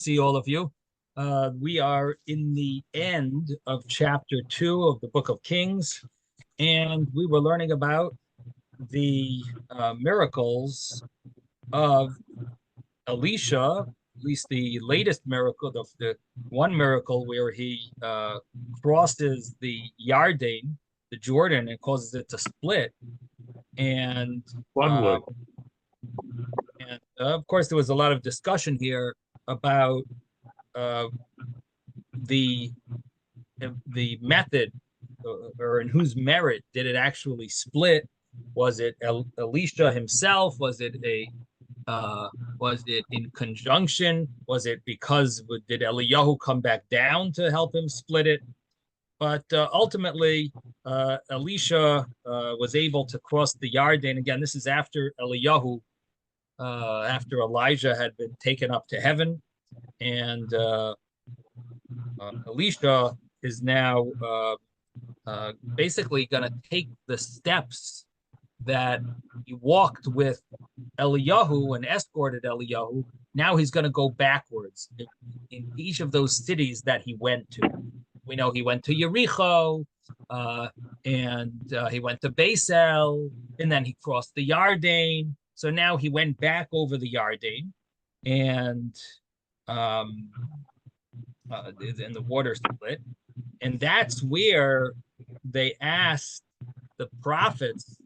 See all of you. We are in the end of chapter 2 of the book of Kings, and we were learning about the miracles of Elisha, at least the latest miracle, the one miracle where he crosses the Yarden, the Jordan, and causes it to split. And, One um, would. of course, there was a lot of discussion here about uh, the the method or in whose merit did it actually split? Was it Elisha himself? Uh, was it in conjunction? Was it because did Eliyahu come back down to help him split it? But ultimately, Elisha was able to cross the Yarden. Again, this is after Eliyahu, after Elijah had been taken up to heaven, and Elisha is now basically going to take the steps that he walked with Eliyahu and escorted Eliyahu. Now he's going to go backwards in each of those cities that he went to. We know he went to Yericho, and he went to Beisel, and then he crossed the Yarden. So now he went back over the Yarden, and um, and the water split. And that's where they asked the prophets,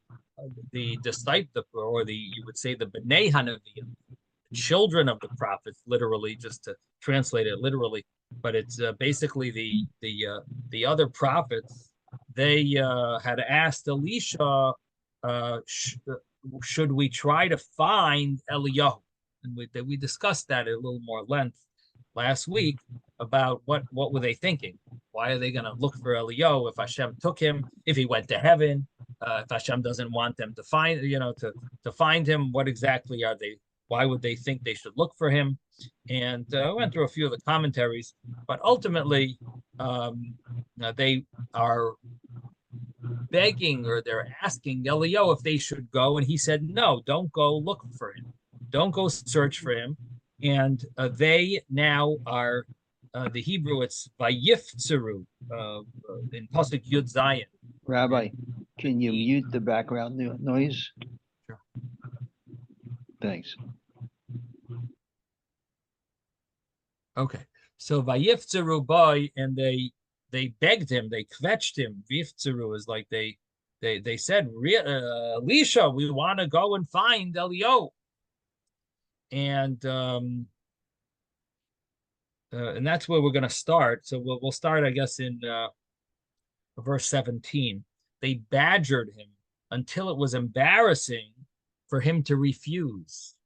the disciples, or you would say the B'nai Hanavim, the children of the prophets, literally, just to translate it literally. But it's basically the other prophets. They had asked Elisha, should we try to find Eliyahu? And we discussed that at a little more length last week about what were they thinking? Why are they going to look for Eliyahu if Hashem took him? If he went to heaven? If Hashem doesn't want them to find, to find him, what exactly are they? Why would they think they should look for him? And went through a few of the commentaries, but ultimately, they are begging or they're asking Eliyahu if they should go, and he said, "No, don't go look for him. Don't go search for him." And they now are the Hebrew. It's Vayiftzuru in Pasuk Yud Zayin. Rabbi, And can you mute the background noise? Sure. Thanks. Okay, so Vayiftzuru boy, and they begged him, they kvetched him. Vayiftzuru is like they said, Elisha, we want to go and find Eliyahu. And that's where we're going to start. So we'll start, I guess, in verse 17. They badgered him until it was embarrassing for him to refuse.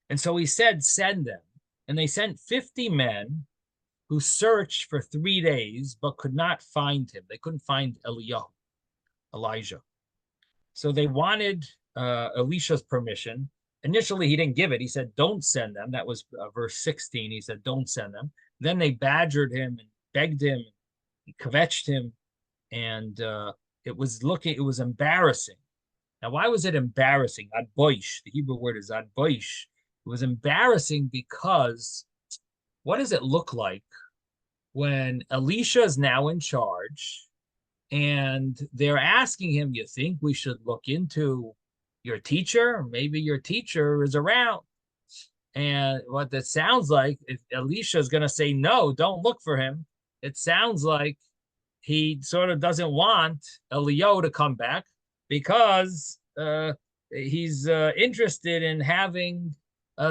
And so he said, send them. And they sent 50 men who searched for 3 days, but could not find him. They couldn't find Elijah. So they wanted Elisha's permission. Initially, he didn't give it. He said, don't send them. That was verse 16. He said, don't send them. Then they badgered him and begged him and kvetched him. And it was embarrassing. Now, why was it embarrassing? Adboish, the Hebrew word is adboish. It was embarrassing because what does it look like when Elisha is now in charge and they're asking him, you think we should look into your teacher? Maybe your teacher is around. And what that sounds like, if Elisha is going to say, no, don't look for him, it sounds like he sort of doesn't want Eliyahu to come back because he's interested in having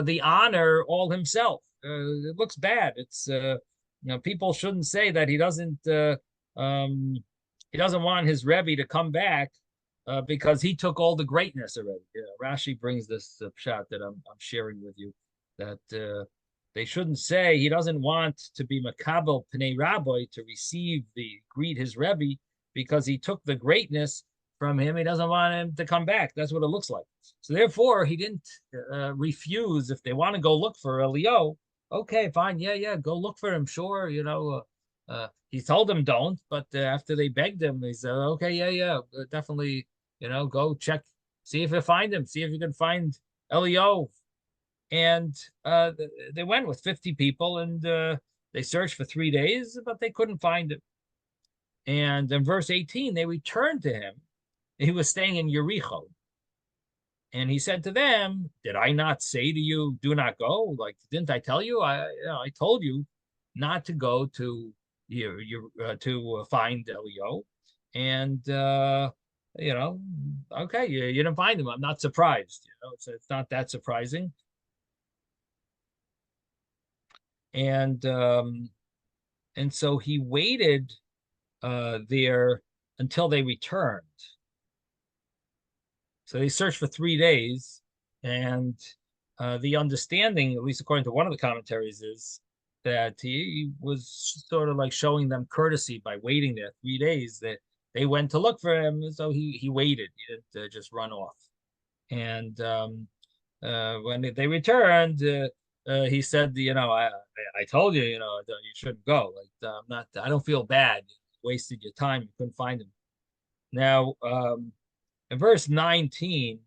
the honor all himself. It looks bad. It's people shouldn't say that he doesn't want his Rebbe to come back because he took all the greatness already. Rashi brings this shot that I'm sharing with you, that they shouldn't say he doesn't want to be makabel pnei rabbi, to greet his Rebbe, because he took the greatness from him. He doesn't want him to come back. That's what it looks like. So therefore, he didn't refuse. If they want to go look for Eliyahu, okay, fine, yeah, go look for him. Sure, he told them don't, but after they begged him, he said, okay, yeah, definitely, go check, see if you find him, see if you can find Eliyahu. And they went with 50 people, and they searched for 3 days, but they couldn't find him. And in verse 18, they returned to him. He was staying in Jericho. And he said to them, "Did I not say to you, do not go? Like, didn't I tell you? I told you not to go to to find Elio." And you know, okay, you didn't find him. I'm not surprised. It's not that surprising. And so he waited there until they returned. So they searched for 3 days, and the understanding, at least according to one of the commentaries, is that he was sort of like showing them courtesy by waiting there 3 days. That they went to look for him, so he waited. He didn't just run off. And when they returned, he said, I told you, you shouldn't go. Like, I'm not, I don't feel bad. You wasted your time. You couldn't find him. Now, in verse 19,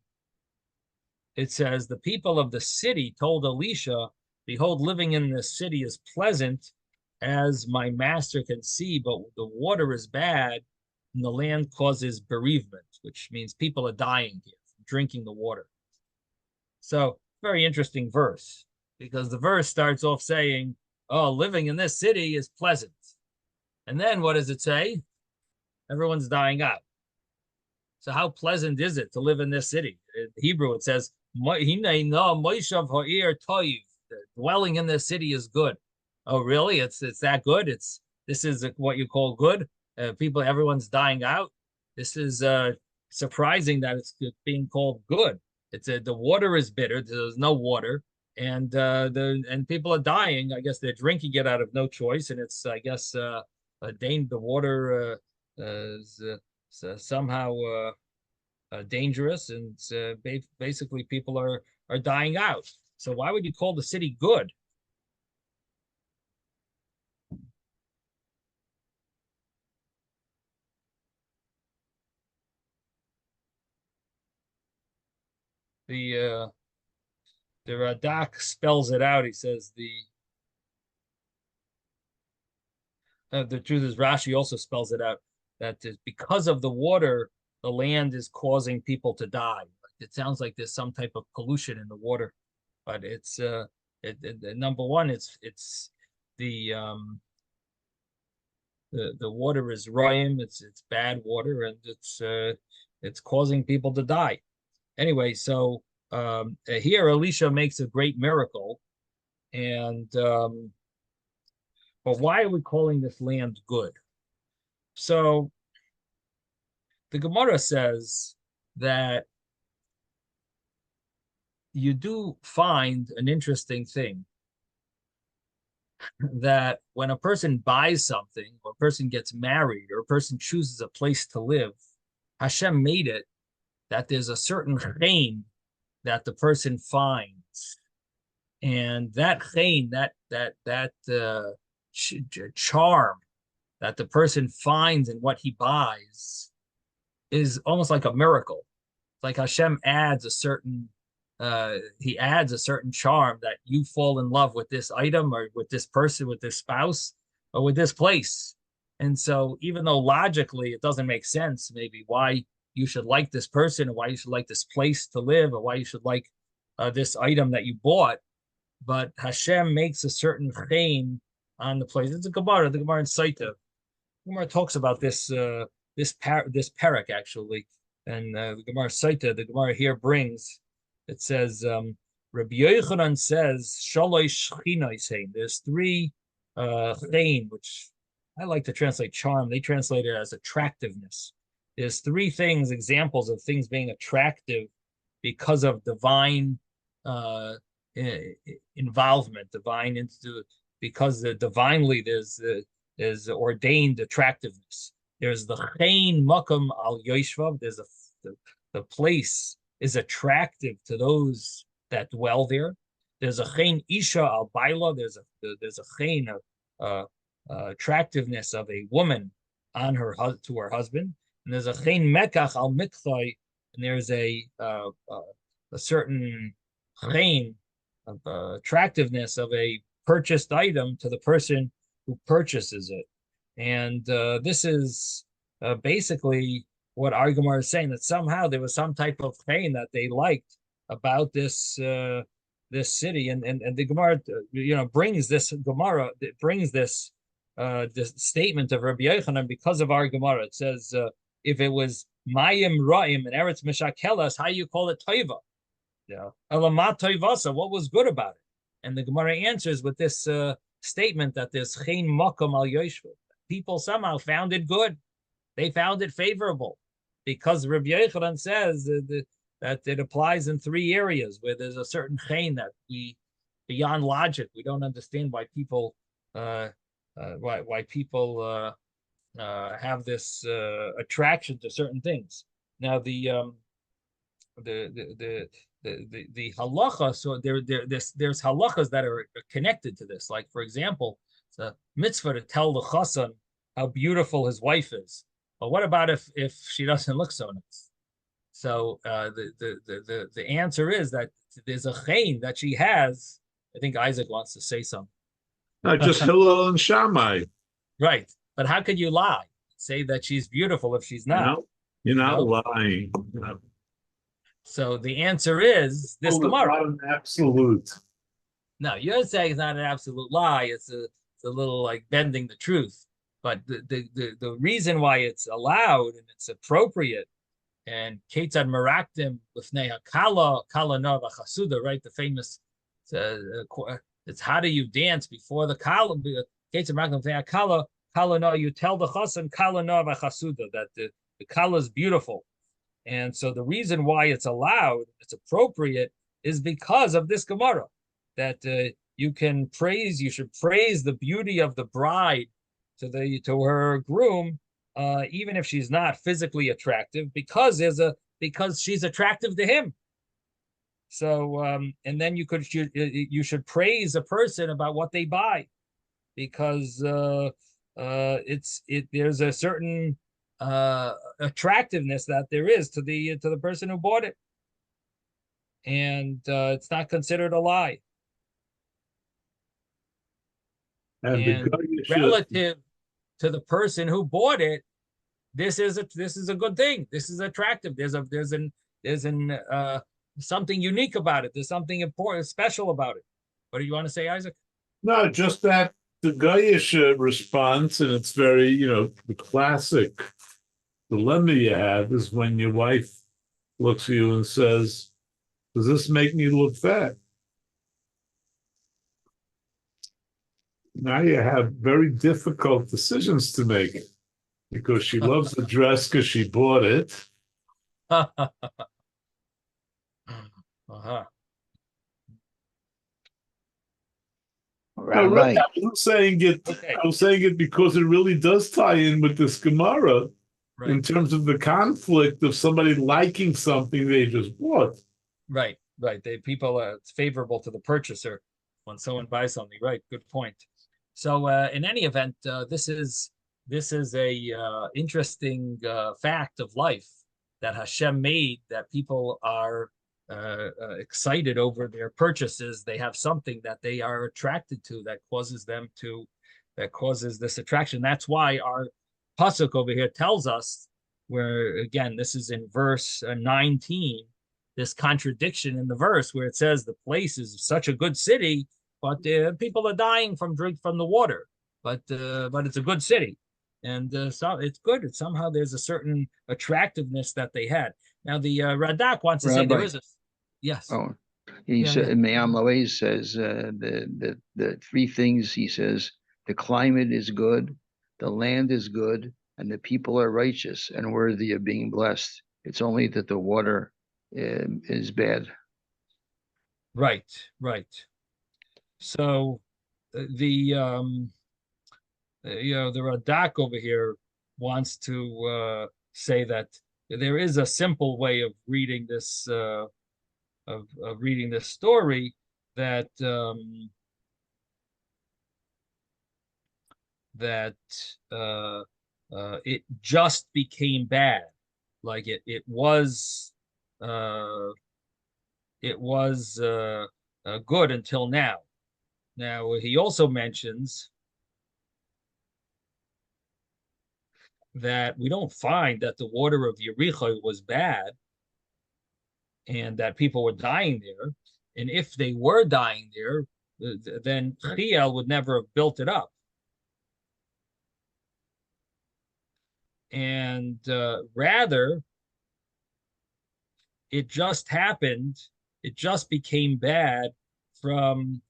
it says, the people of the city told Elisha, behold, living in this city is pleasant, as my master can see, but the water is bad, and the land causes bereavement, which means people are dying here from drinking the water. So, very interesting verse, because the verse starts off saying, oh, living in this city is pleasant. And then what does it say? Everyone's dying out. So how pleasant is it to live in this city? In Hebrew, it says, dwelling in this city is good. Oh, really? It's that good? This is what you call good? Everyone's dying out. This is surprising that it's being called good. The water is bitter. There's no water, and people are dying. I guess they're drinking it out of no choice, and it's, I guess, the water is somehow dangerous, and basically people are dying out. So why would you call the city good? The Radak spells it out. He says the truth is Rashi also spells it out, that because of the water, the land is causing people to die. It sounds like there's some type of pollution in the water, but it's number one, it's the the water is rhyme. It's bad water, and it's causing people to die. Anyway, so here Elisha makes a great miracle, and but why are we calling this land good? So the Gemara says that you do find an interesting thing, that when a person buys something, or a person gets married, or a person chooses a place to live, Hashem made it that there's a certain chen that the person finds, and that chen, that charm that the person finds in what he buys, is almost like a miracle. It's like Hashem adds a certain he adds a certain charm, that you fall in love with this item, or with this person, with this spouse, or with this place. And so even though logically it doesn't make sense, maybe why you should like this person, or why you should like this place to live, or why you should like this item that you bought, but Hashem makes a certain chen on the place. It's a Gemara, the Gemara in Saita. Gemara talks about this parak actually, and the Gemara Saita, the Gemara here brings. It says Rabbi Yochanan says shalosh chinois. There's three chen, which I like to translate charm. They translate it as attractiveness. There's three things, examples of things being attractive because of divine involvement, divine into, because divinely there's ordained attractiveness. There's the chen makom al yoshvav. The place is attractive to those that dwell there. There's a chen isha al baila. There's a chen of attractiveness of a woman on her to her husband. And there's a chen mekach al mikthai, and there's a certain chen attractiveness of a purchased item to the person who purchases it. And this is basically what our Gemara is saying, that somehow there was some type of pain that they liked about this city, and the Gemara, brings this this statement of Rabbi Yochanan because of our Gemara. It says, if it was Mayim Ra'im and Eretz Mishakelas, how you call it Toiva? Elamat Toivasa, what was good about it? And the Gemara answers with this statement that there's Chein Makom Al Yoshvu. People somehow found it good. They found it favorable because Rabbi Yochanan says that it applies in three areas where there's a certain chein that beyond logic, we don't understand why people have this attraction to certain things. Now the halacha, so there's halachas that are connected to this. Like, for example, it's a mitzvah to tell the chassan how beautiful his wife is. But what about if she doesn't look so nice? So the answer is that there's a chein that she has. I think Isaac wants to say something. Not just Hillel and Shammai. Right. But how could you lie? Say that she's beautiful if she's not. No, you're not lying. No. So the answer is this Gemara. Not an absolute. No, you're saying it's not an absolute lie. It's a little like bending the truth. But the reason why it's allowed and it's appropriate, and Ketzad Meraktim Lifnei Hakala, Kala Nova Chasuda, right? The famous, it's how do you dance before the Kala? Ketzad Meraktim Lifnei Hakala, Kala Nova. You tell the Chassan Kala Nova Chasuda that the Kala is beautiful, and so the reason why it's allowed, it's appropriate, is because of this Gemara that you should praise the beauty of the bride to her groom, even if she's not physically attractive, because she's attractive to him. So and then you should praise a person about what they buy, because there's a certain attractiveness that there is to the person who bought it, and it's not considered a lie. And relative to the person who bought it, this is a good thing. This is attractive. There's something unique about it. There's something important, special about it. What do you want to say, Isaac? No, just that the Goyish response, and it's very, the classic dilemma you have is when your wife looks at you and says, "Does this make me look fat?" Now you have very difficult decisions to make because she loves the dress because she bought it. Uh-huh. Rabbi. I'm saying it. Okay. I'm saying it because it really does tie in with this Gemara, right, in terms of the conflict of somebody liking something they just bought. Right. It's favorable to the purchaser when someone buys something. Right. Good point. So in any event, this is a interesting fact of life that Hashem made, that people are excited over their purchases. They have something that they are attracted to that causes this attraction. That's why our pasuk over here tells us, where again this is in verse 19, this contradiction in the verse where it says the place is such a good city, but people are dying from the water. But it's a good city, and so it's good. It's somehow there's a certain attractiveness that they had. Now the Radak wants to say there is a yes. Oh, he said Me'am Loez says the three things. He says the climate is good, the land is good, and the people are righteous and worthy of being blessed. It's only that the water is bad. Right. So the Radak over here wants to say that there is a simple way of reading this of reading this story, that it just became bad, like it was good until now. Now, he also mentions that we don't find that the water of Yericho was bad and that people were dying there. And if they were dying there, then Chiel would never have built it up. And rather, it just happened, it just became bad from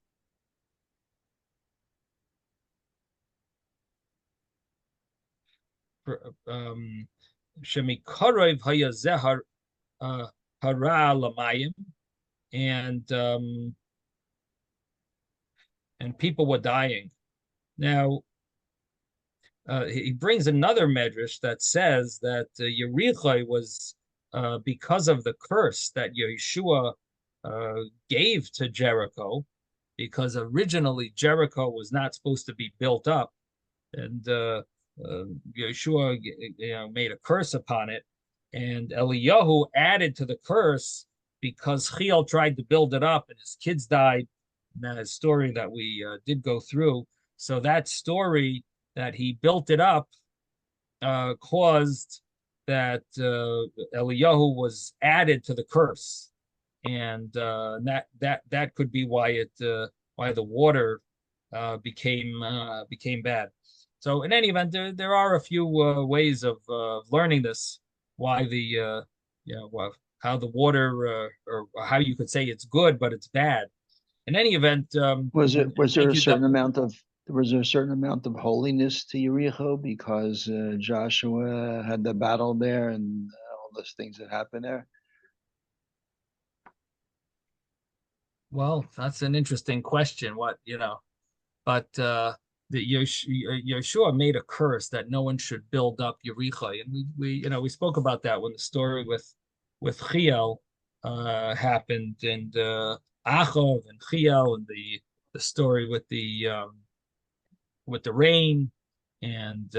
Shemikarov Hayazehar Hara Lamayim, and people were dying. Now, he brings another medrash that says that Yericho was because of the curse that Yeshua gave to Jericho, because originally Jericho was not supposed to be built up, and Yeshua made a curse upon it, and Eliyahu added to the curse because Chiel tried to build it up and his kids died. And that is a story that we did go through. So that story that he built it up caused that Eliyahu was added to the curse, and that could be why the water became bad. So in any event, there are a few ways of learning this. Why the how the water or how you could say it's good, but it's bad. In any event, Was there thank a you. certain amount of holiness to Yericho because Joshua had the battle there and all those things that happened there? Well, that's an interesting question. But Yeshua made a curse that no one should build up Yericho, and we spoke about that when the story with Chiel happened, and Achov and Chiel, and the story with the rain, and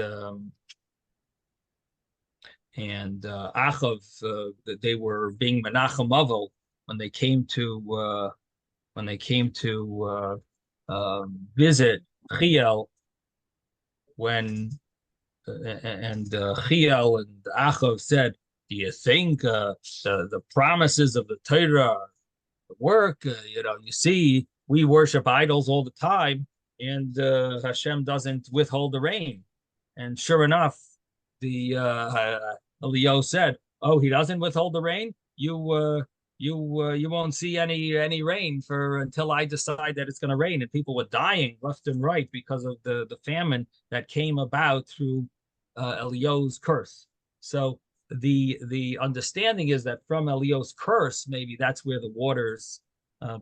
Achov, they were being Menachem Avel when they came to visit Chiel, when and Chiel and Achov said, "Do you think the promises of the Torah work? You see, we worship idols all the time, and Hashem doesn't withhold the rain." And sure enough, the Leo said, "Oh, he doesn't withhold the rain. You won't see any rain for until I decide that it's going to rain." And people were dying left and right because of the famine that came about through Elio's curse. So the understanding is that from Elio's curse, maybe that's where the waters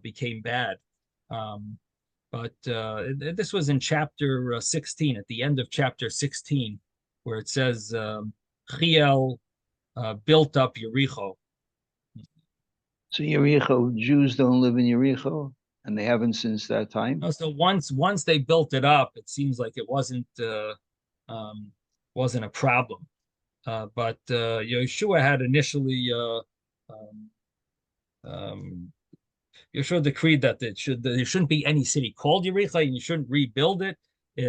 became bad. But this was in chapter 16, at the end of chapter 16, where it says Chiel built up Yericho. So Yericho, Jews don't live in Yericho, and they haven't since that time. So once they built it up, it seems like it wasn't a problem. But Yeshua had initially Yeshua decreed that there shouldn't be any city called Yericho, and you shouldn't rebuild it,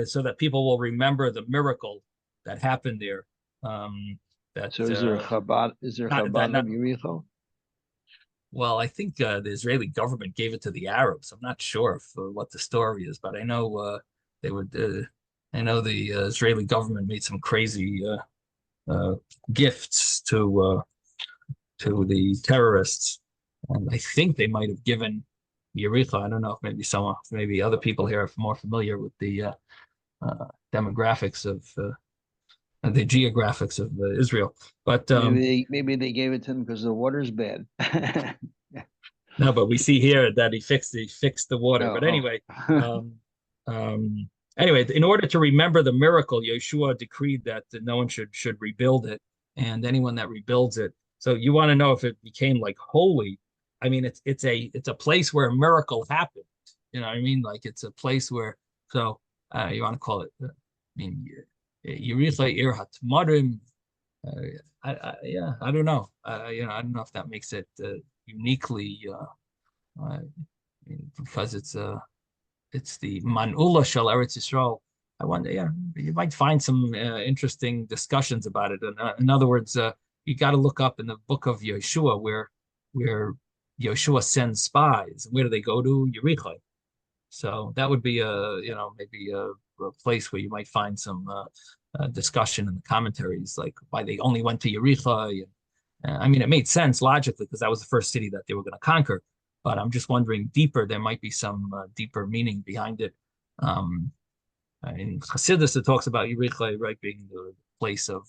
so that people will remember the miracle that happened there. So is there Chabad? Is there Chabad of Yericho? Well, I think the Israeli government gave it to the Arabs. I'm not sure what the story is, but I know they would. I know the Israeli government made some crazy gifts to the terrorists, and I think they might have given Yericho. I don't know if maybe other people here are more familiar with the demographics of the geographics of Israel, but maybe they gave it to them because the water's bad. No, but we see here that he fixed the water. But anyway, anyway, in order to remember the miracle, Yeshua decreed that no one should rebuild it, and anyone that rebuilds it. So you want to know if it became like holy? I mean, it's a place where a miracle happened. You know what I mean? Like it's a place where you want to call it. I mean, Yericho Ir Hatmarim. I don't know. I don't know if that makes it uniquely because it's the Man'ula Shel Eretz Yisrael. I wonder, yeah, you might find some interesting discussions about it. In other words, you got to look up in the book of Yeshua where Yeshua sends spies. Where do they go to? Yericho. So that would be maybe a place where you might find some discussion in the commentaries, like why they only went to Yericho. I mean, it made sense logically because that was the first city that they were going to conquer. But I'm just wondering deeper, there might be some deeper meaning behind it. In Chassidus, it talks about Yericho, right, being the place of,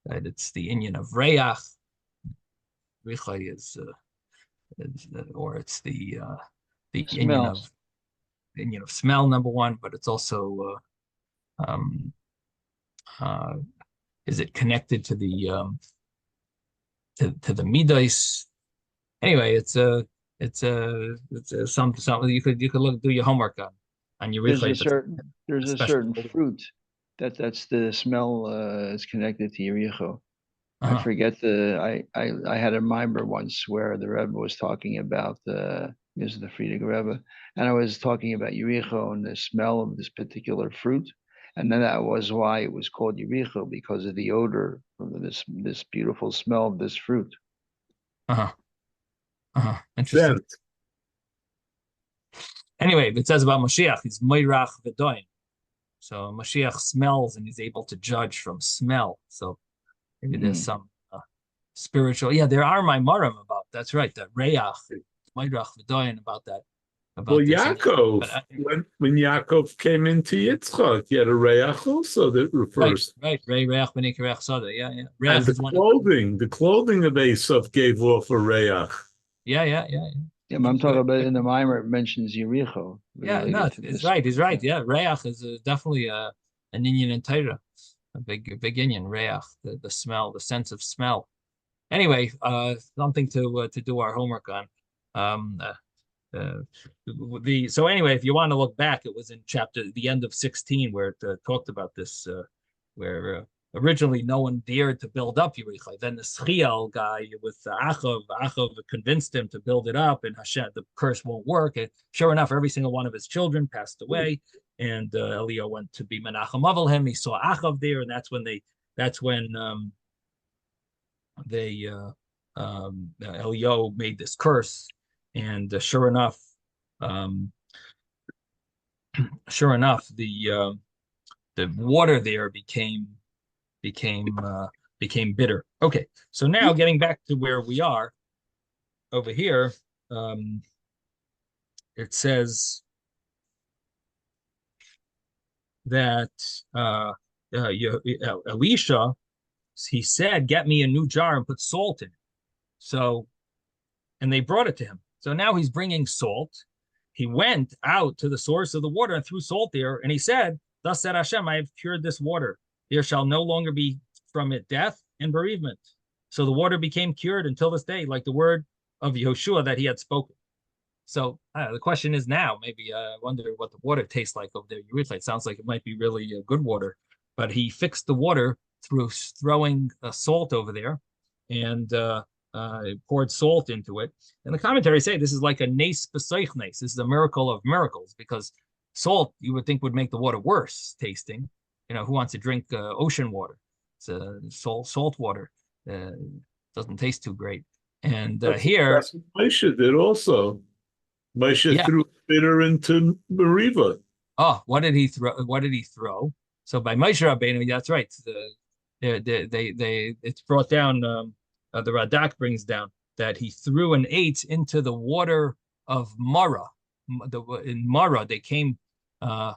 it's the Inyan of Reach. Yericho or it's the Smells. Inyan of smell, number one, but it's also, is it connected to the to the midas? Anyway, it's something you could do your homework on your There's a replay. certain fruit that's the smell is connected to Yericho. I forget I had a mimer once where the Rebbe was talking about this is the Friedrich Rebbe, and I was talking about Yericho and the smell of this particular fruit, and then that was why it was called Yericho, because of the odor of this beautiful smell of this fruit. Interesting. Scent. Anyway, it says about Mashiach, he's Moirach V'doin. So Mashiach smells and he's able to judge from smell. So maybe there's some spiritual. Yeah, there are Maimarim about. That's right. That Reach, Moirach V'doin about that. Well, Yaakov, when Yaakov came into Yitzchok, he had a Reach also that refers. Right. Reach B'nei Reach Soda. Yeah. And the clothing of Esav gave off a Reach. Yeah. Yeah, I'm talking about in the mimer, it mentions Yericho. Yeah, no, he's right. Yeah, Reach is definitely an Inyan in Torah, a big Inyan, Reach, the smell, the sense of smell. Anyway, something to do our homework on. So anyway, if you want to look back, it was in the end of 16 where it talked about this, where originally no one dared to build up Yericho. Then the Schiel guy with Achav convinced him to build it up, and Hashem, the curse won't work. And sure enough, every single one of his children passed away, and Elio went to be Menachem Avalhem. He saw Achav there, and that's when Elio made this curse, and sure enough, the water there became bitter. Okay, so now getting back to where we are over here, it says that Elisha, he said, "Get me a new jar and put salt in it." So, and they brought it to him. So now he's bringing salt. He went out to the source of the water and threw salt there, and he said, "Thus said Hashem, I have cured this water. There shall no longer be from it death and bereavement." So the water became cured until this day, like the word of Yehoshua that he had spoken. So the question is now, maybe I wonder what the water tastes like over there. It sounds like it might be really good water, but he fixed the water through throwing salt over there and poured salt into it. And the commentaries say this is like a nes b'soich nes. This is a miracle of miracles, because salt you would think would make the water worse tasting. Who wants to drink ocean water? It's salt water. Doesn't taste too great. And here, that's what Moshe did also. Moshe threw bitter into Meriva. Oh, what did he throw? So by Moshe Rabbeinu, that's right. It's brought down. The Radak brings down that he threw an eight into the water of Mara. In Mara, they came right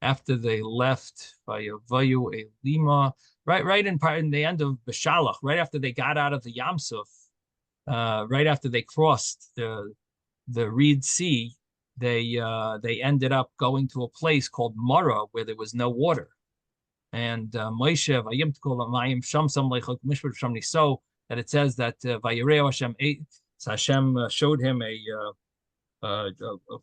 after they left by Vayu Elima, right in the end of Beshalach, right after they got out of the Yam Suf, right after they crossed the Reed Sea, they ended up going to a place called Mara where there was no water. And Moshe, so that it says that Hashem showed him a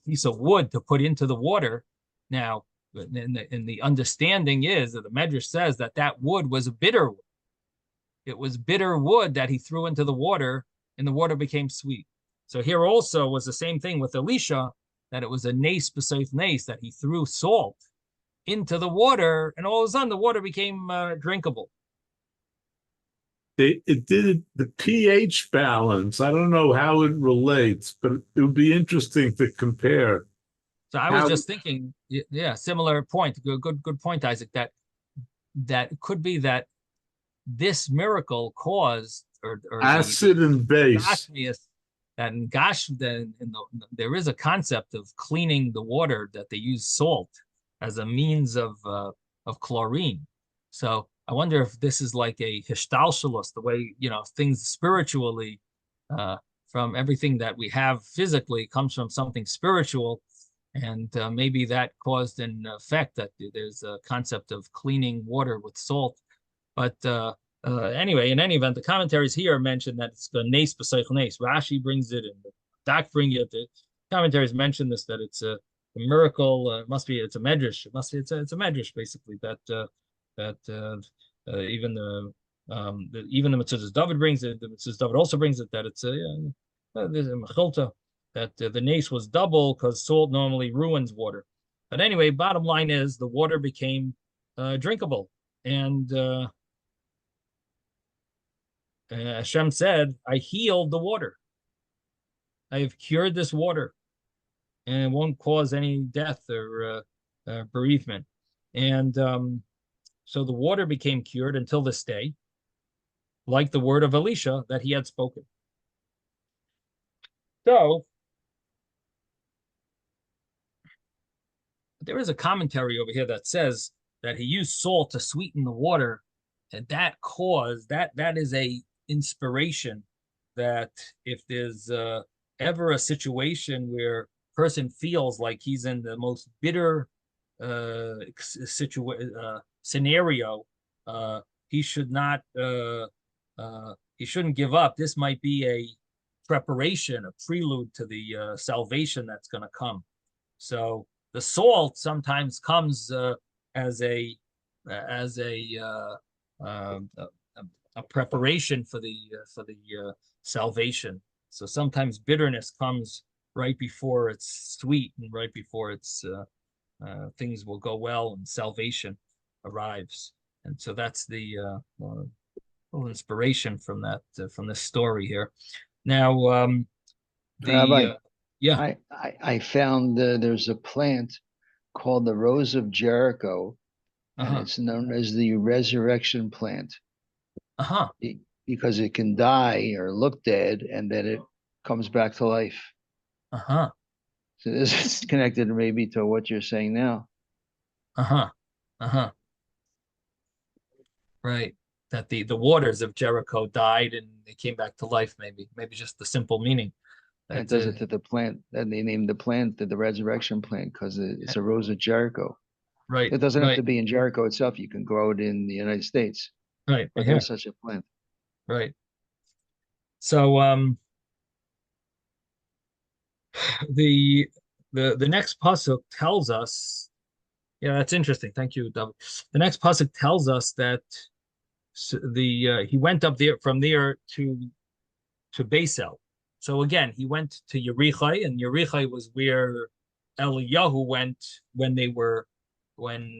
piece of wood to put into the water. Now, in the understanding is that the Medrash says that wood was bitter wood. It was bitter wood that he threw into the water and the water became sweet. So here also was the same thing with Elisha, that it was a nace beside nace, that he threw salt into the water, and all of a sudden the water became drinkable. It did the pH balance. I don't know how it relates, but it would be interesting to compare. So I was just thinking, yeah, similar point. Good point, Isaac. That could be that this miracle caused, or acid and base. That in Gash, there is a concept of cleaning the water, that they use salt as a means of chlorine. So I wonder if this is like a hishtalshalos, the way, things spiritually, from everything that we have physically comes from something spiritual, and maybe that caused an effect, that there's a concept of cleaning water with salt. But anyway, in any event, the commentaries here mention that it's the nace b'seich nace. Rashi brings it, and the Dak bring it. The commentaries mention this, that it's a miracle. It's a medrash. It's a medrash, basically, that even the Mitzvah David brings it. The Mitzvah David also brings it, that it's there's a mechilta, that the nace was double because salt normally ruins water. But anyway, bottom line is the water became drinkable, and Hashem said, "I healed the water. I have cured this water, and it won't cause any death or bereavement." And so the water became cured until this day, like the word of Elisha that he had spoken. So there is a commentary over here that says that he used salt to sweeten the water, and that is a inspiration, that if there's ever a situation where a person feels like he's in the most bitter scenario, he should not he shouldn't give up. This might be a preparation, a prelude to the salvation that's going to come. So the salt sometimes comes as a preparation for the salvation. So sometimes bitterness comes right before it's sweet, and right before it's things will go well and salvation arrives. And so that's the little inspiration from that from this story here. Now, Rabbi, yeah, I found there's a plant called the Rose of Jericho, and it's known as the resurrection plant. Because it can die or look dead, and then it comes back to life. So this is connected maybe to what you're saying now. Right. That the waters of Jericho died and they came back to life, maybe just the simple meaning. That does it to the plant, and they named the plant the resurrection plant because it's a Rose of Jericho. Right. It doesn't have to be in Jericho itself. You can grow it in the United States. Right. But there's such a plant. Right. So the next pasuk tells us, yeah, that's interesting. Thank you, David. The next pasuk tells us that he went up there from there to Beisel. So again, he went to Yerichai, and Yerichai was where Eliyahu went when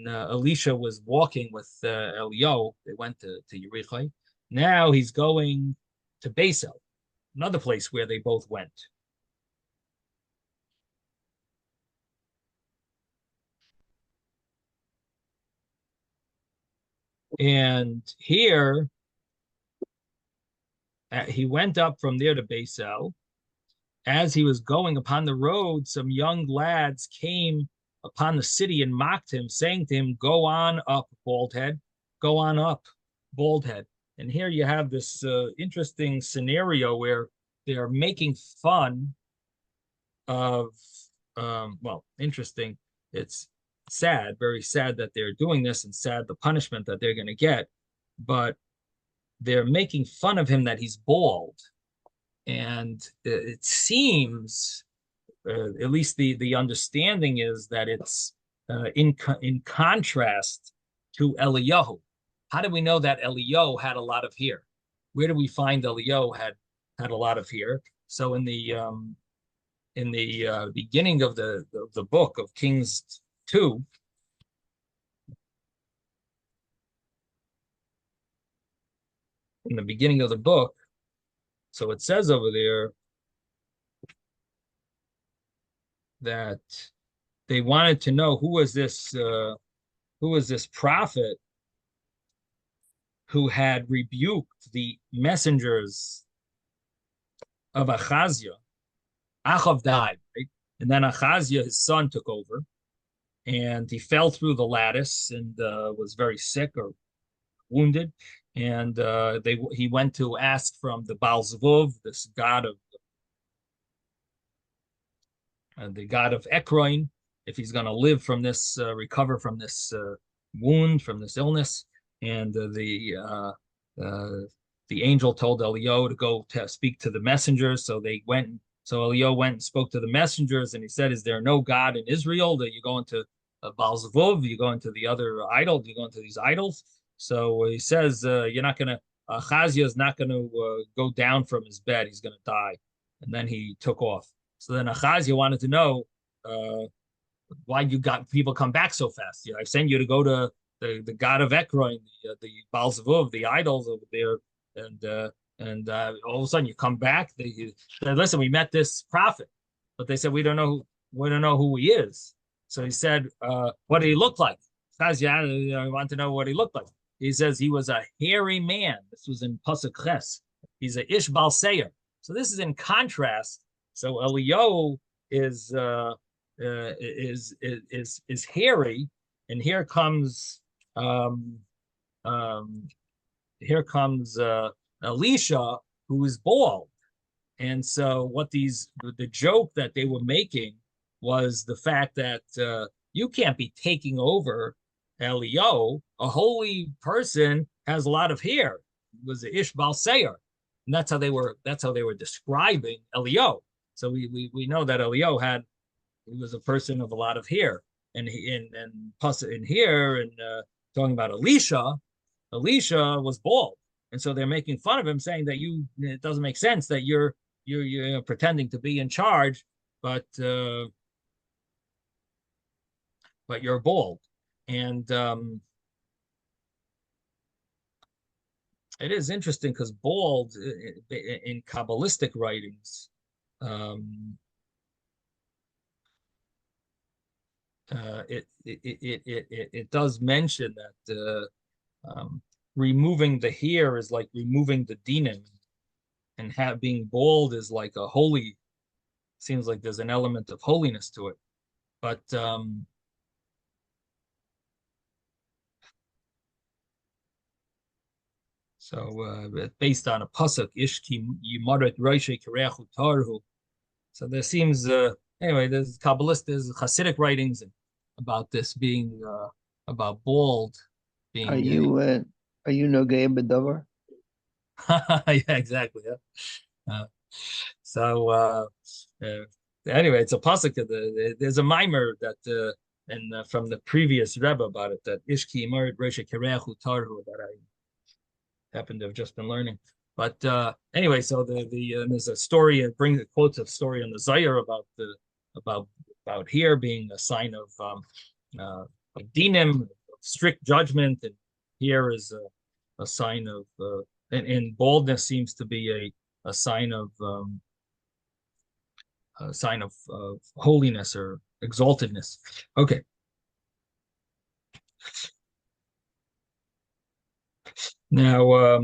Elisha was walking with Eliyahu. They went to Yerichai. Now he's going to Beisel, another place where they both went. And here, he went up from there to Beisel. As he was going upon the road, some young lads came upon the city and mocked him, saying to him, "Go on up, bald head. Go on up, bald head." And here you have this interesting scenario where they are making fun of, interesting. It's sad, very sad that they're doing this, and sad the punishment that they're going to get. But they're making fun of him that he's bald. And it seems, at least the understanding is, that it's in contrast to Eliyahu. How do we know that Eliyahu had a lot of hair? Where do we find Eliyahu had had a lot of hair. So in the beginning of the book of Kings 2, in the beginning of the book, so it says over there that they wanted to know who was this prophet who had rebuked the messengers of Achaziah. Achav died, right? And then Achaziah, his son, took over, and he fell through the lattice and was very sick or wounded. And he went to ask from the Baal Zvuv, this god of the god of Ekron, if he's going to live from this, recover from this wound, from this illness. And the angel told Eliyahu to go to speak to the messengers. So they went. So Eliyahu went and spoke to the messengers, and he said, "Is there no God in Israel that you go into Baal Zvuv? You go into the other idol? You go into these idols?" So he says, "You're not going to. Chazia is not going to go down from his bed. He's going to die." And then he took off. So then Achazia wanted to know why you got people come back so fast. I sent you to go to the god of Ekron, the Baal Zvuv, the idols over there, and all of a sudden you come back. They said, "Listen, we met this prophet," but they said, we don't know who he is." So he said, "What did he look like?" Achazia, I want to know what he looked like. He says he was a hairy man. This was in Pasuk Ches. He's a Ish Bal Seir. So this is in contrast. So Eliyahu is hairy, and here comes Elisha, who is bald. And so the joke that they were making was the fact that you can't be taking over Eliyahu. A holy person has a lot of hair. It was the Ish Bal Seir. And that's how they were describing Eliyahu. So we know that Eliyahu he was a person of a lot of hair. And in here and talking about Elisha was bald. And so they're making fun of him, saying that it doesn't make sense that you're pretending to be in charge, but you're bald. And it is interesting because bald in Kabbalistic writings, it does mention that removing the hair is like removing the dinim, and being bald is like seems like there's an element of holiness to it. But based on a pasuk, Ishki Yimaret Roishe Kirechu Tarhu. So there seems anyway, there's Hasidic writings about this being about bald being. Are you Nogay B'Davar? Yeah, exactly. Yeah. Anyway, it's a pasuk. There's a mimer that and from the previous Rebbe about it, that Ishki Yimaret Roishe Kirechu Tarhu, that I happened to have just been learning. But anyway, so there's a story. It quotes a story in the Zayar about here being a sign of dinim, strict judgment, and here is a sign of and baldness seems to be a sign of holiness or exaltedness. Okay. Now,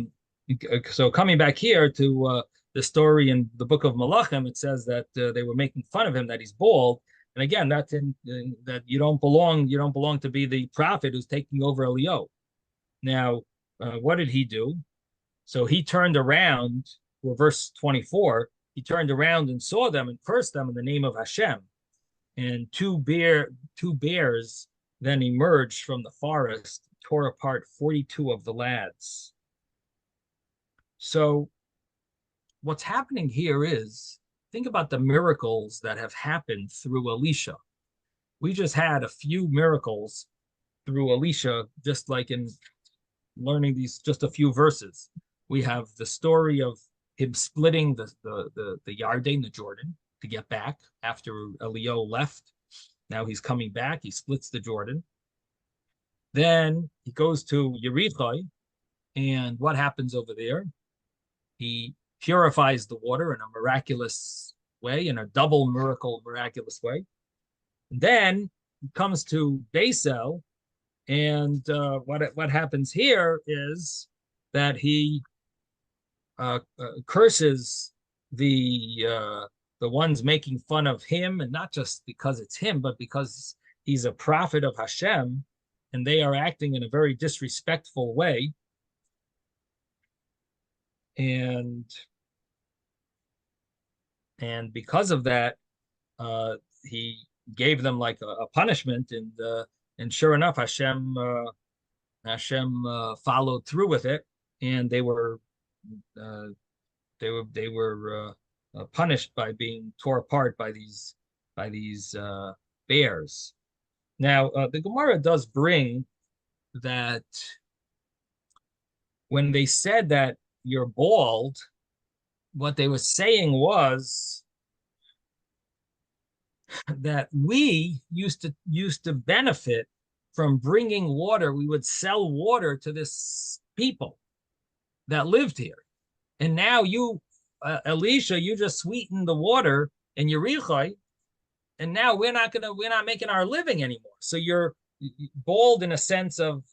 so coming back here to the story in the book of Malachim, it says that they were making fun of him that he's bald, and again, that's that you don't belong to be the prophet who's taking over Eliyahu. Now, what did he do? So he turned around, well, verse 24. He turned around and saw them and cursed them in the name of Hashem, and two bears then emerged from the forest, tore apart 42 of the lads. So what's happening here is, think about the miracles that have happened through Elisha. We just had a few miracles through Elisha, just like in learning these, just a few verses. We have the story of him splitting the Yarden, the Jordan, to get back after Elio left. Now he's coming back. He splits the Jordan. Then he goes to Yericho, and what happens over there? He purifies the water in a miraculous way, in a double miraculous way. And then he comes to Basel, and what happens here is that he curses the ones making fun of him, and not just because it's him, but because he's a prophet of Hashem, and they are acting in a very disrespectful way. And because of that, he gave them like a punishment, and sure enough, Hashem followed through with it, and they were punished by being tore apart by these bears. Now, the Gemara does bring that when they said that you're bald, what they were saying was that we used to benefit from bringing water. We would sell water to this people that lived here, and now you, Elisha, you just sweeten the water in Yericho, and now we're not making our living anymore. So you're bald in a sense of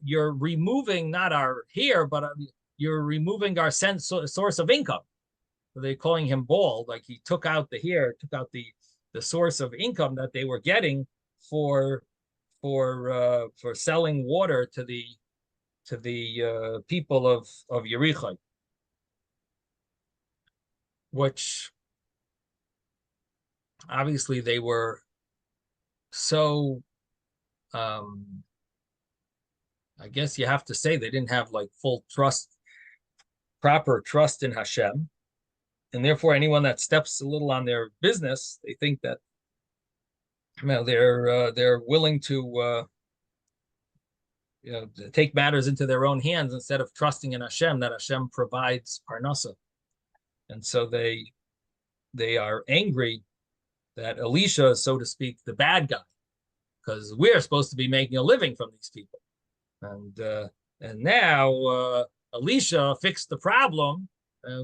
you're removing not our hair, but you're removing our source of income. So they're calling him bald, like he took out the hair, took out the source of income that they were getting for selling water to the people of Yericho, which obviously they were so I guess you have to say they didn't have like proper trust in Hashem, and therefore anyone that steps a little on their business, they think that they're willing to take matters into their own hands instead of trusting in Hashem, that Hashem provides parnasa. And so they are angry that Elisha is, so to speak, the bad guy, because we're supposed to be making a living from these people. And now Elisha fixed the problem.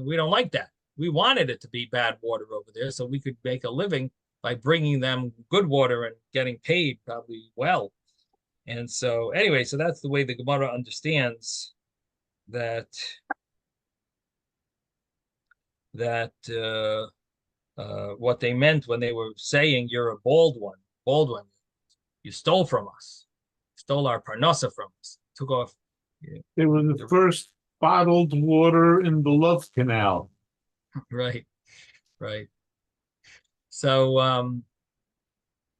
We don't like that. We wanted it to be bad water over there so we could make a living by bringing them good water and getting paid probably well. And so anyway, so that's the way the Gemara understands that what they meant when they were saying you're a bald one. You stole from us, stole our parnasa from us, took off. They were the first bottled water in the Love Canal. Right. So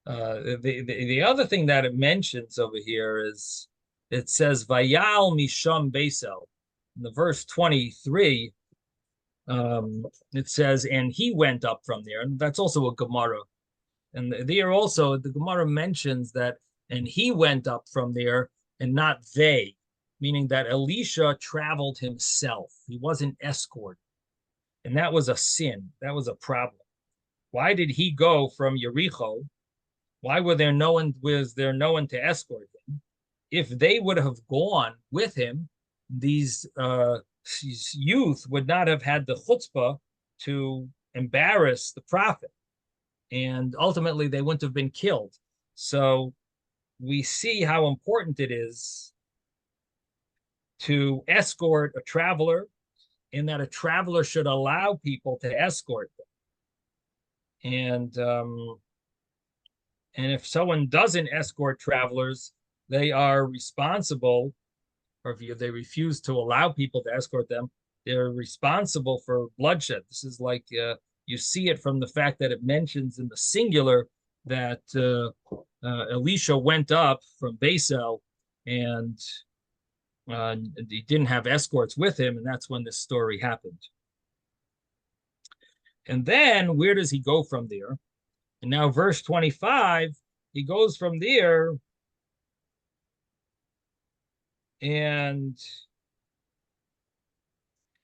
the other thing that it mentions over here is it says Vayal Misham Beisel. In the verse 23, it says, and he went up from there, and that's also a Gemara. And there also the Gemara mentions that, and he went up from there, and not they, meaning that Elisha traveled himself. He wasn't escorted, and that was a sin. That was a problem. Why did he go from Yericho? Why was there no one to escort him? If they would have gone with him, these youth would not have had the chutzpah to embarrass the prophet, and ultimately they wouldn't have been killed. So we see how important it is to escort a traveler, and that a traveler should allow people to escort them. And if someone doesn't escort travelers, they are responsible, or if they refuse to allow people to escort them, they're responsible for bloodshed. This is like you see it from the fact that it mentions in the singular that Elisha went up from Basel, and he didn't have escorts with him, and that's when this story happened. And then where does he go from there? And now verse 25, he goes from there, and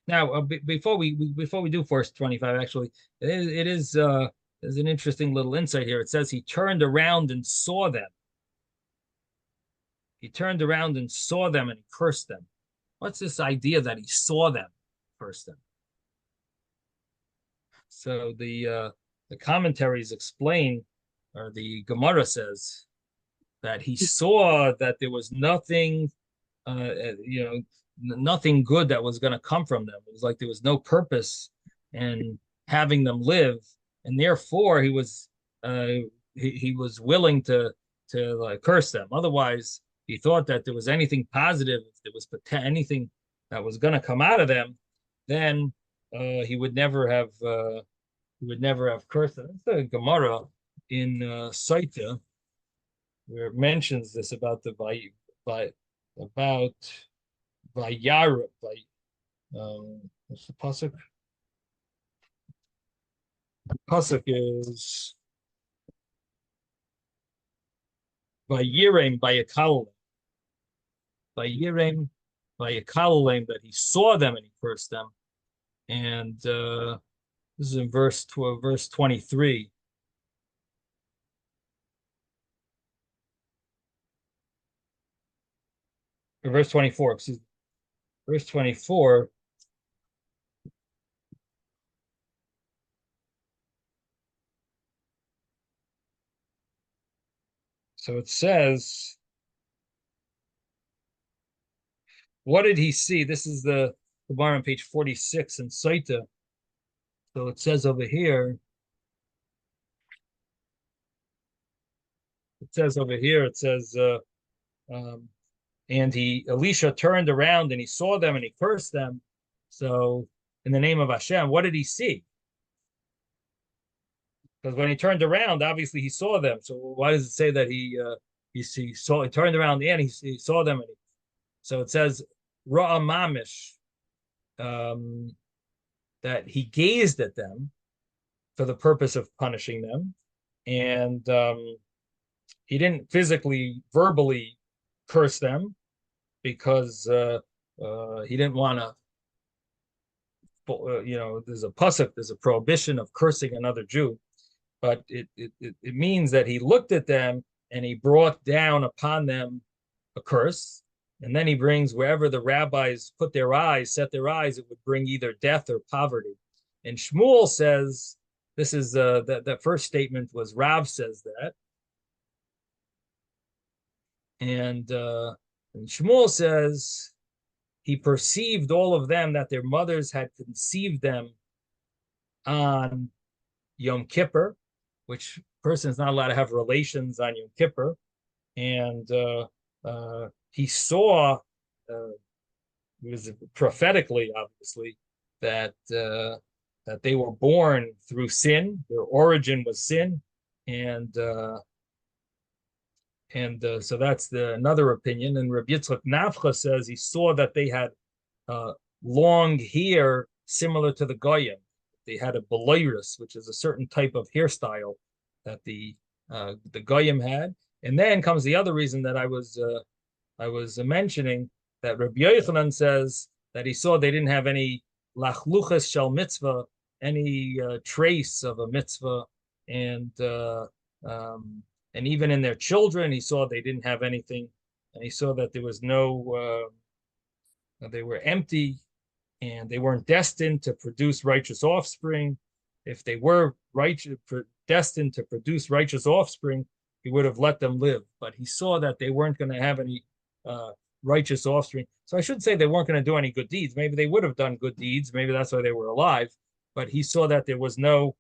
Now, before we do verse 25, actually, it is there's an interesting little insight here. It says he turned around and saw them. He turned around and saw them and he cursed them. What's this idea that he saw them, cursed them? So the commentaries explain, or the Gemara says that he saw that there was nothing, you know, nothing good that was going to come from them. It was like there was no purpose in having them live, and therefore he was willing to like curse them. Otherwise, he thought that there was anything positive, if there was anything that was going to come out of them, then he would never have cursed them. It's the Gemara in Saita where it mentions this about the about Vayara, what's the pasuk? The pasuk is Vayirem Vayakalem. Vayirem Vayakalem, that he saw them and he cursed them. And this is in verse 23. Or verse 24, excuse me. Verse 24. So it says, what did he see? This is the bar on page 46 in Saita. So it says over here, it says, and Elisha turned around and he saw them and he cursed them. So in the name of Hashem, what did he see? Because when he turned around, obviously he saw them. So why does it say that he turned around and he saw them? So it says Ra'a Mamish, that he gazed at them for the purpose of punishing them, and he didn't verbally curse them because he didn't want to. There's a prohibition of cursing another Jew, but it means that he looked at them and he brought down upon them a curse, and then he brings wherever the rabbis set their eyes, it would bring either death or poverty. And Shmuel says this is that first statement was Rav says that, and Shmuel says he perceived all of them that their mothers had conceived them on Yom Kippur, which person is not allowed to have relations on Yom Kippur, and he saw, it was prophetically, obviously, that they were born through sin. Their origin was sin, and so that's another opinion. And Rabbi Yitzchok Nafcha says he saw that they had long hair similar to the Goyim. They had a beloirus, which is a certain type of hairstyle that the Goyim had. And then comes the other reason that I was mentioning, that Rabbi Yochanan says that he saw they didn't have any lachluchas shel mitzvah, any trace of a mitzvah, and even in their children, he saw they didn't have anything, and he saw that there was no, they were empty, and they weren't destined to produce righteous offspring. If they were destined to produce righteous offspring, he would have let them live. But he saw that they weren't going to have any righteous offspring. So I shouldn't say they weren't going to do any good deeds. Maybe they would have done good deeds. Maybe that's why they were alive. But he saw that there was no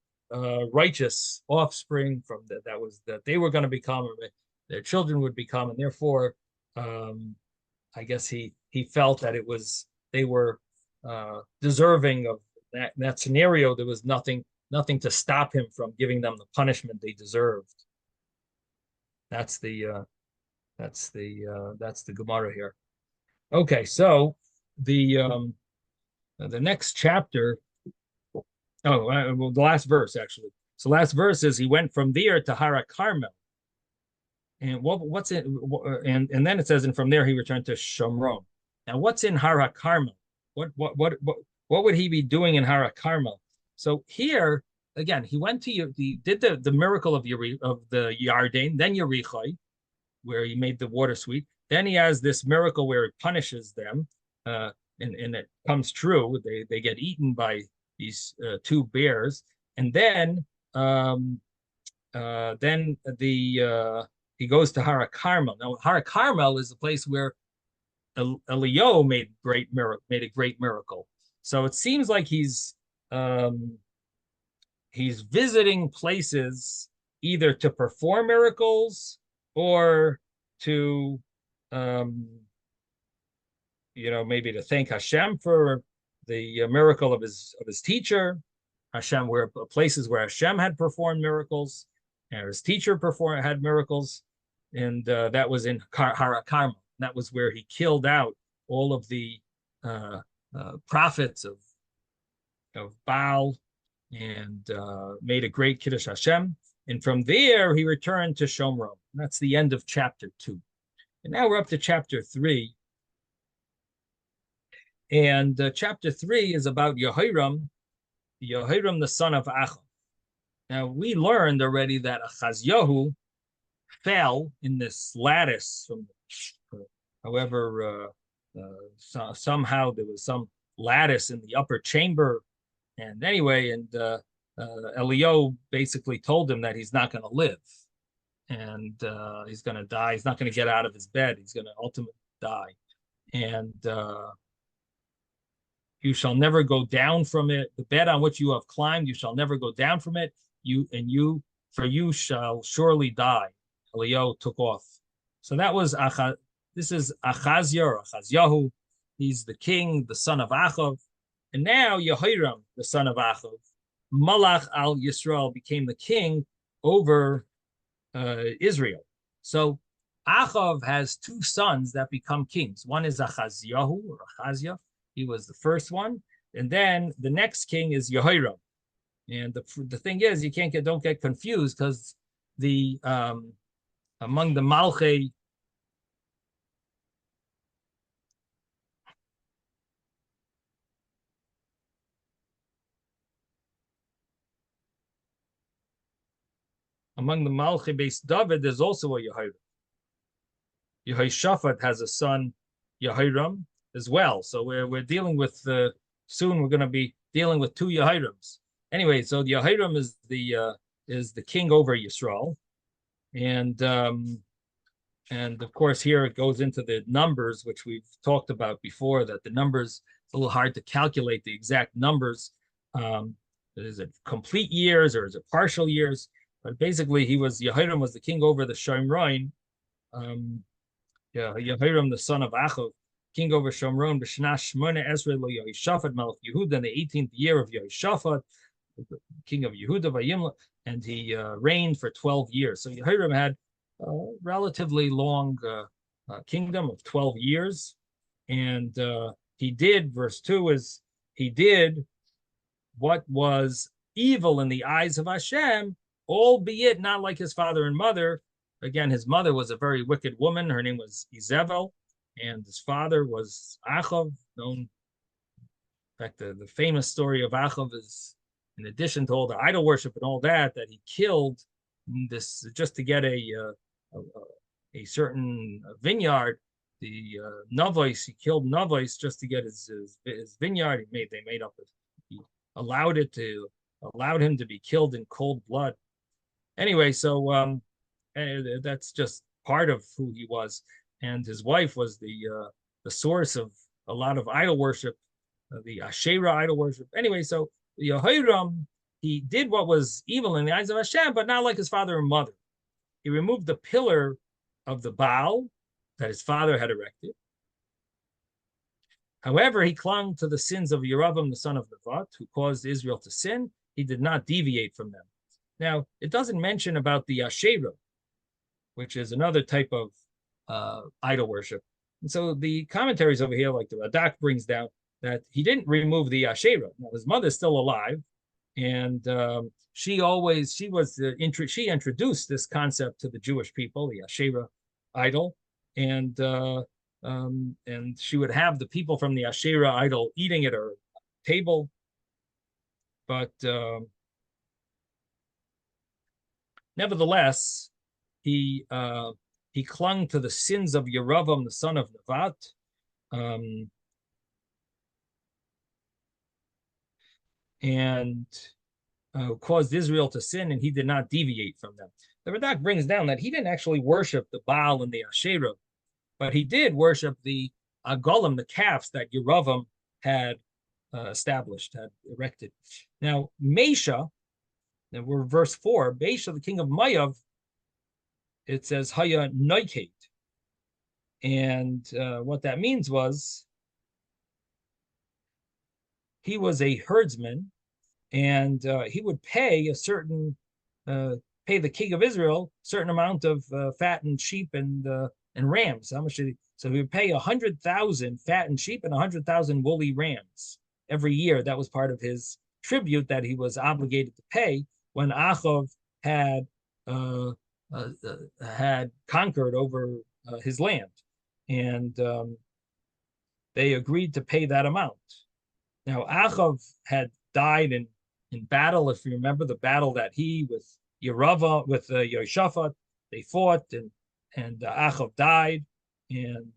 righteous offspring from that they were going to become, or their children would become, and therefore, I guess he felt that they were deserving of that scenario. There was nothing to stop him from giving them the punishment they deserved. That's the Gemara here. Okay, so the next chapter. Oh, well, the last verse actually. So last verse is he went from there to Hara Carmel, and what's it? And then it says, and from there he returned to Shomron. Now, what's in Hara Carmel? What what would he be doing in Hara Carmel? So here again, he went to he did the miracle of the Yarden, then Yerichai, where he made the water sweet. Then he has this miracle where he punishes them, and it comes true. They get eaten by these two bears, and then he goes to Hara Carmel. Now Hara Carmel is the place where Eliyahu made a great miracle. So it seems like he's visiting places either to perform miracles or to maybe to thank Hashem for the miracle of his teacher. Hashem, where places where Hashem had performed miracles, and his teacher had miracles, and that was in Hara Carmel. That was where he killed out all of the prophets of Baal and made a great Kiddush Hashem. And from there, he returned to Shomron. That's the end of chapter 2. And now we're up to chapter 3. And chapter 3 is about Yehoram, the son of Achav. Now, we learned already that Achazyahu fell in this lattice from somehow there was some lattice in the upper chamber. And anyway, Eliyahu basically told him that he's not going to live, and he's going to die. He's not going to get out of his bed. He's going to ultimately die. And you shall never go down from it. The bed on which you have climbed, you shall never go down from it. For you shall surely die. Eliyahu took off. So that was this is Achazia or Achazyahu. He's the king, the son of Achav. And now Yehoram, the son of Achav, Malach al Yisrael, became the king over Israel. So Achav has two sons that become kings. One is Achazyahu or Achazia. He was the first one. And then the next king is Yehoram. And the thing is, don't get confused, because the among the Malchei, based David, there's also a Yehoram. Yehoshaphat has a son, Yehoram, as well. So we're dealing with soon we're going to be dealing with two Yehorams. Anyway, so the Yehoram is the king over Yisrael, and of course here it goes into the numbers, which we've talked about before. That the numbers, it's a little hard to calculate the exact numbers. Is it complete years or is it partial years? But basically, Yehoram was the king over the Shomron. Yehoram, the son of Achav, king over Shomron, b'shana shmona esrei lo Yehoshaphat melech Yehuda, in the 18th year of Yehoshaphat, king of Yehuda, vayimla, and he reigned for 12 years. So Yehoram had a relatively long kingdom of 12 years. And he did, verse 2 is, he did what was evil in the eyes of Hashem, albeit not like his father and mother. Again, his mother was a very wicked woman. Her name was Izebel, and his father was Achav, known. In fact, the famous story of Achav is, in addition to all the idol worship and all that he killed this just to get a certain vineyard. The Navos, he killed Navos just to get his vineyard. He allowed him to be killed in cold blood. Anyway, so that's just part of who he was, and his wife was the source of a lot of idol worship, the Asherah idol worship. Anyway, so Yehoram, he did what was evil in the eyes of Hashem, but not like his father and mother. He removed the pillar of the Baal that his father had erected. However, he clung to the sins of Yeravam, the son of Nevat, who caused Israel to sin. He did not deviate from them. Now, it doesn't mention about the Asherah, which is another type of idol worship. And so the commentaries over here, like the Radak brings down, that he didn't remove the Asherah. Now, his mother's still alive, and she introduced this concept to the Jewish people, the Asherah idol, and she would have the people from the Asherah idol eating it or table, but nevertheless, he clung to the sins of Yeravam, the son of Nevat, and caused Israel to sin, and he did not deviate from them. The Radak brings down that he didn't actually worship the Baal and the Asherah, but he did worship the Agolim, the calves that Yeravam had established, had erected. Now, Mesha, and we're verse 4, Mesha, the king of Mayav, it says Haya Noikate. And what that means was he was a herdsman, and he would pay a certain pay the king of Israel a certain amount of fattened sheep and rams. How much did he? So he would pay 100,000 fattened sheep and 100,000 woolly rams every year. That was part of his tribute that he was obligated to pay when Achav had conquered over his land, and they agreed to pay that amount. Now Achav had died in battle. If you remember the battle that he with Yehoshaphat, they fought, and Achav died, and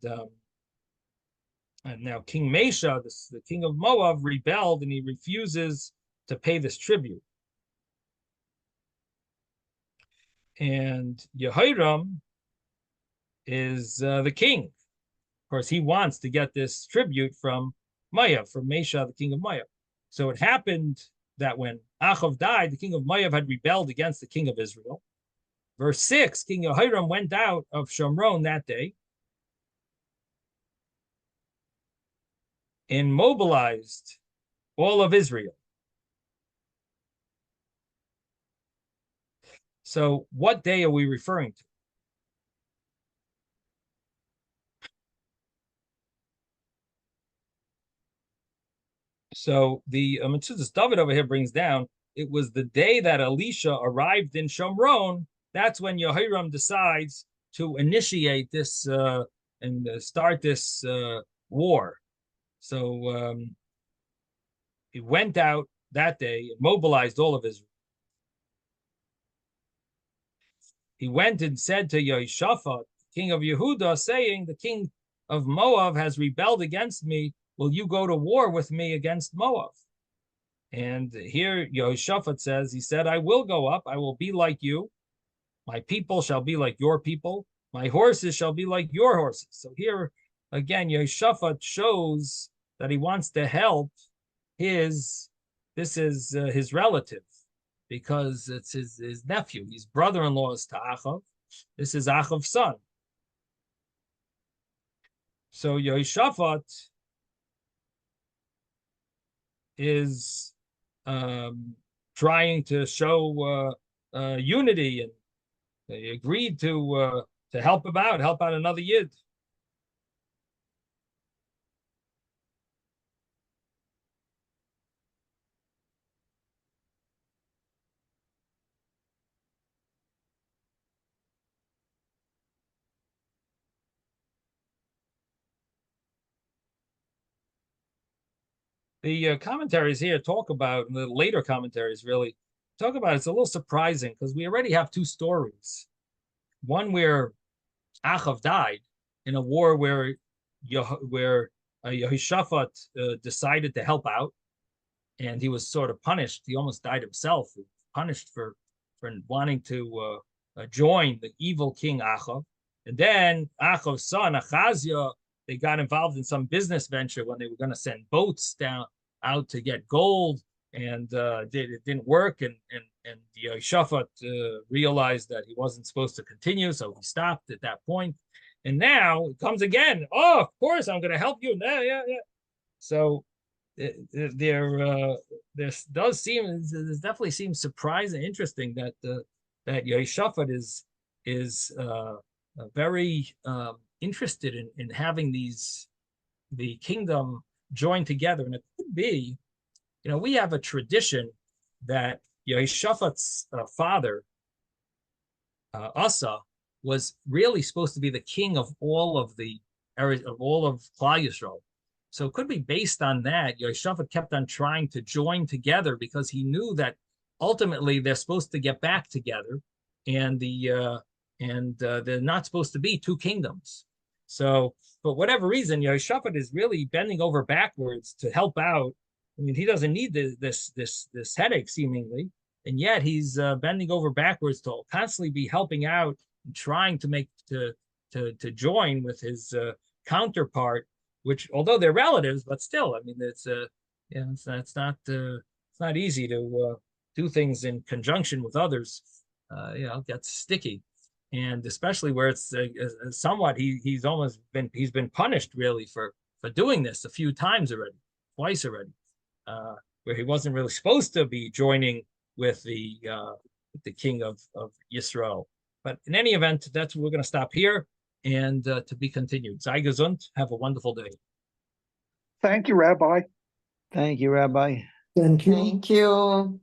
now King Mesha, the king of Moab, rebelled, and he refuses to pay this tribute. And Yehoram is the king. Of course, he wants to get this tribute from Moab, from Mesha, the king of Moab. So it happened that when Achav died, the king of Moab had rebelled against the king of Israel. Verse 6, King Yehoram went out of Shomron that day and mobilized all of Israel. So what day are we referring to? So the Metzudas David over here brings down, it was the day that Elisha arrived in Shomron. That's when Yehoram decides to initiate this and start this war. So he went out that day and mobilized all of Israel. He went and said to Yehoshaphat, king of Yehuda, saying, the king of Moab has rebelled against me. Will you go to war with me against Moab? And here Yehoshaphat says, he said, I will go up. I will be like you. My people shall be like your people. My horses shall be like your horses. So here, again, Yehoshaphat shows that he wants to help his relative, because it's his nephew. His brother-in-law is to Achav. This is Achav's son. So Yehoshaphat is trying to show unity, and they agreed to help him out, help out another Yid. The commentaries here talk about, the later commentaries really talk about, it's a little surprising because we already have two stories. One where Achav died in a war where Yehoshaphat decided to help out, and he was sort of punished. He almost died himself, punished for wanting to join the evil king Achav. And then Achav's son Achaziah, they got involved in some business venture when they were going to send boats out to get gold, and it didn't work. And Yehoshaphat realized that he wasn't supposed to continue, so he stopped at that point. And now it comes again. Oh, of course, I'm going to help you. Yeah. So there definitely seems surprising, interesting that that Yehoshaphat is very interested in having the kingdom joined together. And it could be, we have a tradition that Yehoshaphat's father, Asa, was really supposed to be the king of all of the areas of all of Klal Yisrael. So it could be based on that. Yehoshaphat kept on trying to join together because he knew that ultimately they're supposed to get back together, and they're not supposed to be two kingdoms. So, for whatever reason, Yehoshaphat is really bending over backwards to help out. I mean, he doesn't need this headache seemingly, and yet he's bending over backwards to constantly be helping out and trying to make to join with his counterpart, which although they're relatives, but still, I mean, it's it's not easy to do things in conjunction with others. It gets sticky, and especially where it's somewhat he's been punished really for doing this a few times already, twice already, where he wasn't really supposed to be joining with the king of Yisrael. But in any event, that's we're going to stop here, and to be continued. Sei gesund. Have a wonderful day. Thank you, Rabbi. Thank you, Rabbi. Thank you. Thank you.